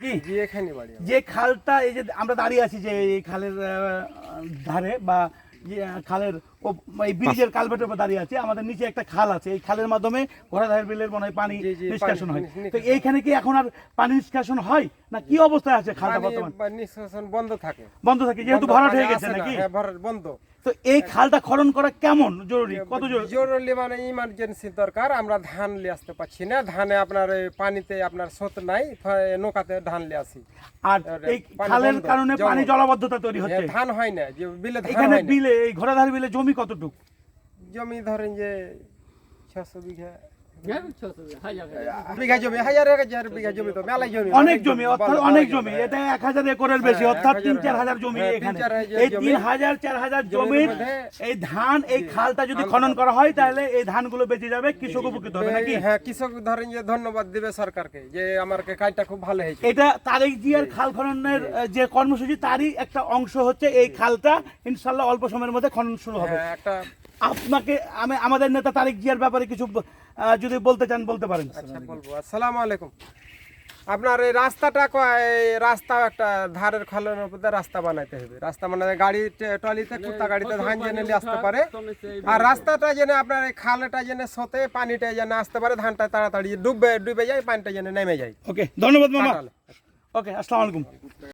কি জি এখানে বাড়ি আমার। যে খালটা এই যে আমরা দাঁড়িয়ে আছি যে এই খালের ধারে বা যে খালের এই ব্রিজের কালভার্টের উপর দাঁড়িয়ে আছি, আমাদের নিচে একটা খাল আছে, এই খালের মাধ্যমে ঘোড়াধার বিলের মনে হয় পানি জি, জি, নিষ্কাশন হয়। পানি তো এইখানে কি এখন আর পানি নিষ্কাশন হয় না কি অবস্থায় আছে খালটা পানি বর্তমান? বা নিষ্কাশন বন্ধ থাকে, বন্ধ থাকে যেহেতু বন্ধ ভরাট পানি হয়ে গেছে আসে না, নাকি? হ্যাঁ ভরাট বন্ধ। তো এই খালটা খনন করা কেমন জরুরি, কত জরুরি? জরুরি মানে ইমার্জেন্সি দরকার, আমরা ধান নিয়ে আসতে পারছি না, ধানে আপনার এই পানিতে আপনার স্রোত নাই, নৌকাতে ধান নিয়ে আসি। আর এই পানি খালের বন্ধ, কারণে জল পানি বন্ধ। জলাবদ্ধতা তৈরি হচ্ছে। হ্যাঁ, ধান হয় না, যে বিলে ধান এখানে হয় না। বিলে এই ঘোড়াধার বিলে জমি কতটুকু? জমি ধরেন যে 600 বিঘা হাজার বিঘা জমি, হাজার বিঘা জমি, তো মেলাই জমি, অনেক জমি, অর্থাৎ বড় অনেক বড় জমি, হ্যাঁ। এটা 1000 একরের বেশি, হ্যাঁ, অর্থাৎ 1000 3-4 হাজার জমি হ্যাঁ, এখানে। 3-4 হাজার এই জমি। 3000-4 হাজার জমির জমির মধ্যে এই ধান, এই খালটা যদি ধান খনন করা করা হয় তাহলে এই ধানগুলো বেঁচে যাবে, কৃষক উপকৃত হবে নাকি? হ্যাঁ, কৃষক ধরেন যে ধন্যবাদ দিবে সরকারকে যে আমার কাজটা খুব ভালো হয়েছে। এটা তারেক জিয়ার খাল খননের যে কর্মসূচি তারই একটা অংশ হচ্ছে এই খালটা, ইনশাল্লাহ অল্প সময়ের মধ্যে খনন শুরু হবে। হ্যাঁ, একটা আপনাকে আমাদের নেতা তারেক জিয়ার ব্যাপারে কিছু যদি বলতে চান বলতে পারেন। আচ্ছা বলবো। আসসালামু আলাইকুম। আপনার এই রাস্তাটা রাস্তা একটা ধারের খালের মধ্যে রাস্তা বানাইতে হবে, রাস্তা মানে গাড়ি ট্রলিতে কুত্তা গাড়িতে ধান জেনে নিয়ে আসতে পারে, আর রাস্তাটা যেন আপনার এই খালটা যেন স্রোতে পানিটা যেন আসতে পারে, ধানটা তাড়াতাড়ি ডুবে যায়, পানিটা যেন নেমে যায়। ওকে, ধন্যবাদ মামা। কাটালে। ওকে, আসসালামু আলাইকুম।